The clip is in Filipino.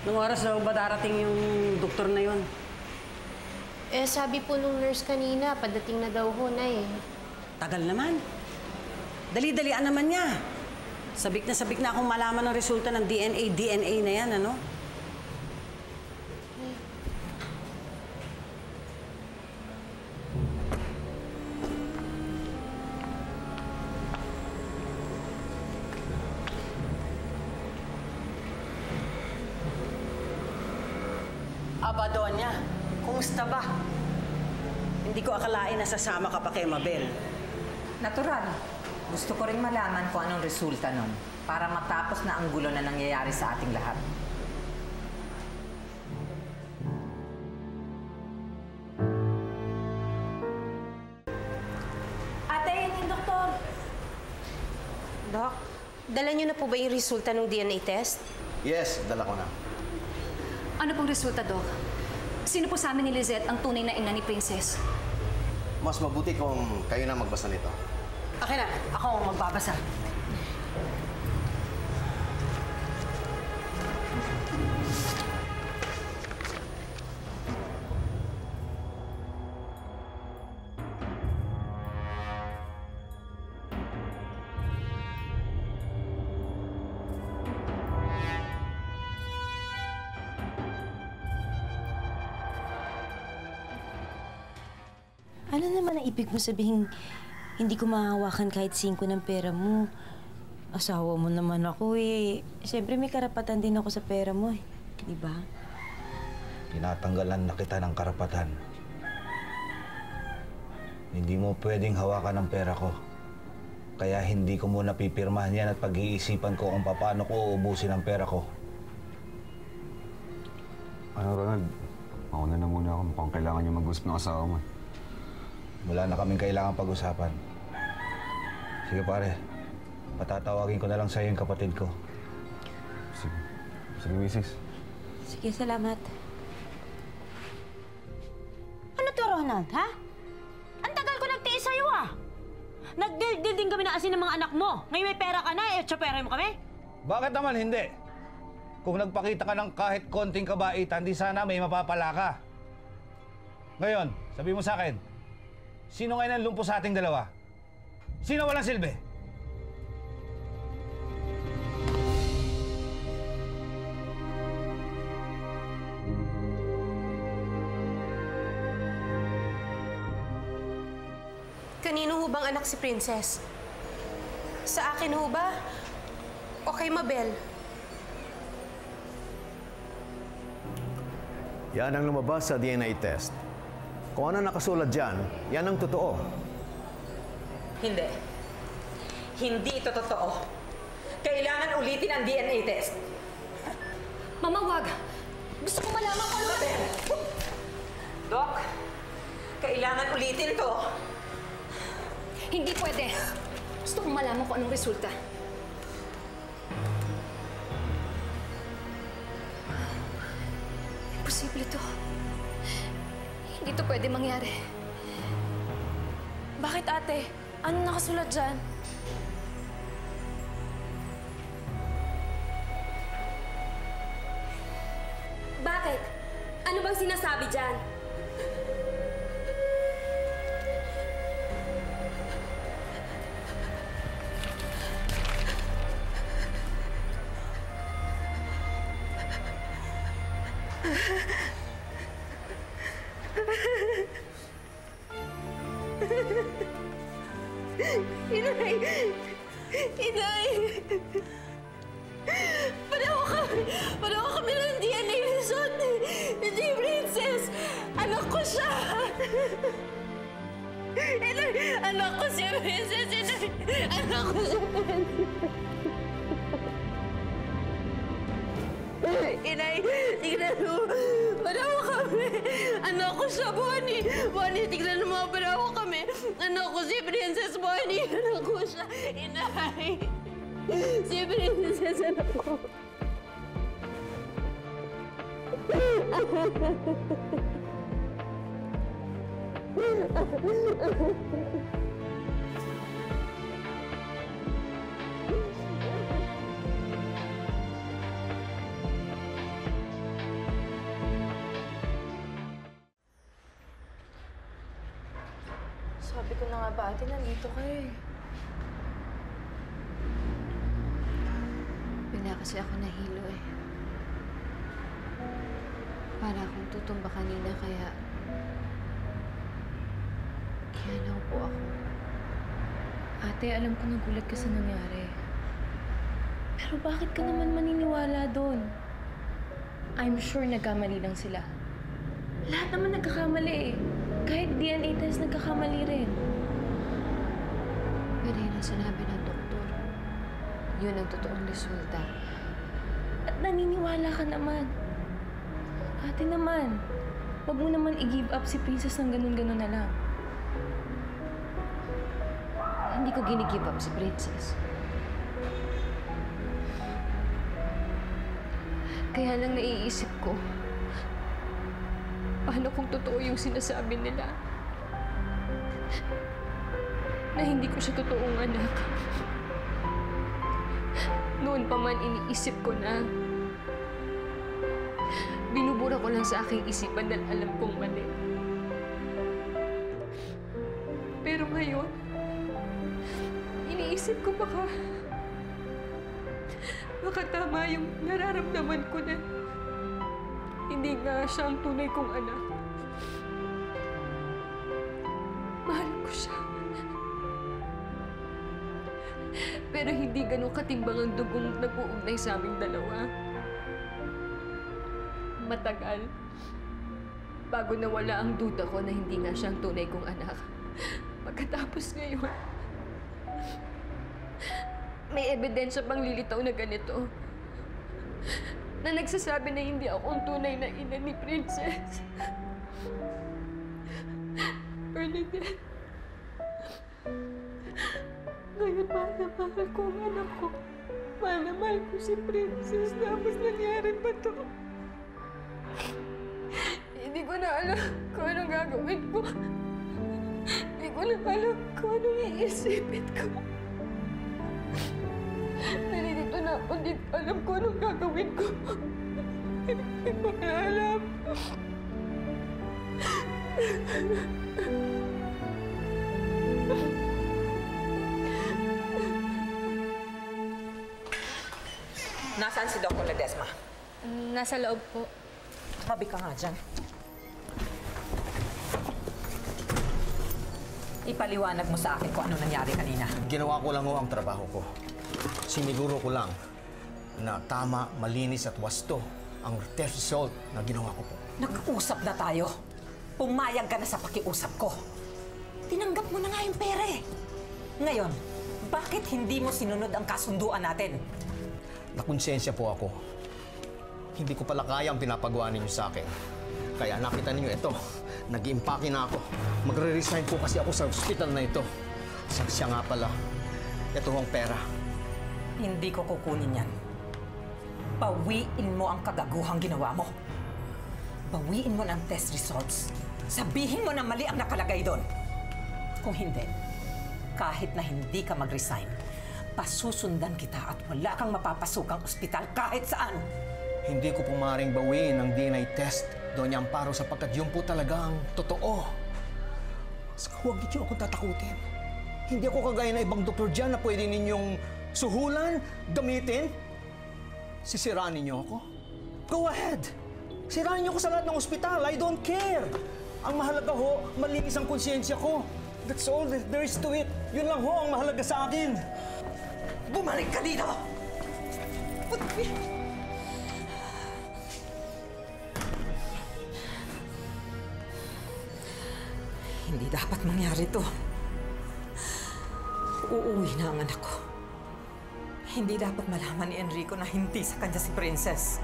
Nung oras daw ba darating yung doktor na yun? Eh, sabi po nung nurse kanina, padating na daw ho na eh. Tagal naman. Dali-dalian naman niya. Sabik na akong malaman ng resulta ng DNA na yan, ano? Aba, Donya, kumusta ba? Hindi ko akalain na sasama ka pa kay Mabel. Natural. Gusto ko rin malaman kung anong resulta nun para matapos na ang gulo na nangyayari sa ating lahat. Ate, yun yung doktor. Doc, dala niyo na po ba yung resulta ng DNA test? Yes, dala ko na. Ano pong resulta, Doc? Sino po sa amin ni Lizette ang tunay na ina ni Princess? Mas mabuti kung kayo na magbasa nito. Akin na, ako ang magbabasa. Ano naman ang ibig mo sabihin, hindi ko mahahawakan kahit 5 ng pera mo? Asawa mo naman ako eh. Siyempre may karapatan din ako sa pera mo eh. Di ba? Tinatanggalan na kita ng karapatan. Hindi mo pwedeng hawakan ang pera ko. Kaya hindi ko muna pipirmahan yan at pag-iisipan ko kung paano ko uubusin ang pera ko. Ano, Ronald? Mauna na muna ako. Mukhang kailangan niyo mag-usap ng asawa mo. Wala na kaming kailangan pag-usapan. Sige pare, patatawagin ko na lang sa'yo yung kapatid ko. Sige. Sige, misis. Sige, salamat. Ano to, Ronald, ha? Ang tagal ko nagtiis sa'yo, ah! Nag-deal din kami ng asin ng mga anak mo. Ngayon may pera ka na, eh, tsapera mo kami? Bakit naman hindi? Kung nagpakita ka ng kahit konting kabaitan, di sana may mapapala ka. Ngayon, sabi mo sa akin, sino ngayon ang lumpo sa ating dalawa? Sino walang silbi? Kanino ho bang anak si Princess? Sa akin ho ba? O kay Mabel? Yan ang lumabas sa DNA test. Kung ano nakasulat dyan, yan ang totoo. Hindi. Hindi ito totoo. Kailangan ulitin ang DNA test. Mama, wag! Gusto ko malaman kung ano... Doc, kailangan ulitin to. Hindi pwede. Gusto kong malaman kung anong resulta. Imposible to. Hindi to pwede mangyari. Bakit, ate? Ano nakasulat dyan? Bakit? Ano bang sinasabi dyan? Inay! Inay! Pareho kami ng DNA result. Hindi, Princess! Anak ko siya! Inay! Anak ko si Princess! Inay! Anak ko si Princess! Inay! Tignan mo! Pareho kami! Anak ko siya, Bonnie! Bonnie, tignan mo! Pareho kami! Anak ko si Princess, Bonnie! Anak ko siya! Inay! Si Princess, anak ko! Sabi ko na nga ba, ate, nandito kayo eh. Bigla kasi ako nahilo eh. Para akong tutumba kanina kaya naupo ako. Ate, alam ko nagulat ka sa nangyari. Pero bakit ka naman maniniwala doon? I'm sure nagkamali lang sila. Lahat naman nagkakamali eh. Kahit DNA test nagkakamali rin. Pero yun ang sinabi ng doktor. Yun ang totoong resulta. At naniniwala ka naman. Ate naman, wag mo naman i-give up si Princess ng ganun-ganun na lang. Hindi ko gini-give up si Princess. Kaya lang naiisip ko, paano kung totoo yung sinasabi nila? Na hindi ko siya totoong anak. Noon pa man iniisip ko na binubura ko lang sa aking isipan dahil alam kong mali. Pero ngayon, iniisip ko baka tama yung nararamdaman ko na hindi nga siya ang tunay kong anak. Mahal ko siya. Pero hindi ganun katimbang ang dugong nag-uugnay sa aming dalawa. Matagal, bago nawala ang duda ko na hindi nga siya ang tunay kong anak. Pagkatapos ngayon, may ebidensya pang lilitaw na ganito. Na nagsasabi na hindi ako ang tunay na ina ni Princess. Bernadette, ngayon mahal na mahal ko ang anak ko. Mahal na mahal ko si Princess. Tapos nangyari ba to? Hindi ko na alam kung anong gagawin ko. Hindi ko na alam kung anong iisipin ko. Nalilito na ako, hindi ko alam kung anong gagawin ko. Hindi ko na alam. Nasaan si Dr. Ledesma? Nasa loob po. Mabi ka nga dyan. Ipaliwanag mo sa akin kung ano nangyari kanina. Ginawa ko lang ho ang trabaho ko. Siniguro ko lang na tama, malinis at wasto ang test result na ginawa ko po. Nag-usap na tayo. Pumayag ka na sa pakiusap ko. Tinanggap mo na nga yung pera eh. Ngayon, bakit hindi mo sinunod ang kasunduan natin? Nakonsensya po ako. Hindi ko pala kaya ang pinapagawa ninyo sa akin. Kaya nakita ninyo ito, nag-iimpake na ako. Magre-resign po kasi ako sa hospital na ito. Siya nga pala, ito hong pera. Hindi ko kukunin yan. Bawiin mo ang kagaguhang ginawa mo. Bawiin mo ng test results. Sabihin mo na mali ang nakalagay doon. Kung hindi, kahit na hindi ka mag-resign, pasusundan kita at wala kang mapapasukang ospital kahit saan. Hindi ko po maaaring bawiin ang DNA test, Doña Amparo, sapagkat yun po talaga ang totoo. Saka huwag niyo akong tatakutin. Hindi ako kagaya na ibang doktor dyan na pwede ninyong suhulan, gamitin. Sisiraan ninyo ako? Go ahead! Siraan niyo ako sa lahat ng ospital. I don't care! Ang mahalaga ho, malinis ang konsyensya ko. That's all there is to it. Yun lang ho ang mahalaga sa akin. Bumalik ka dito! Hindi dapat mangyari to. Uuwi na ang anak ko. Hindi dapat malaman ni Enrico na hindi sa kanya si Princess.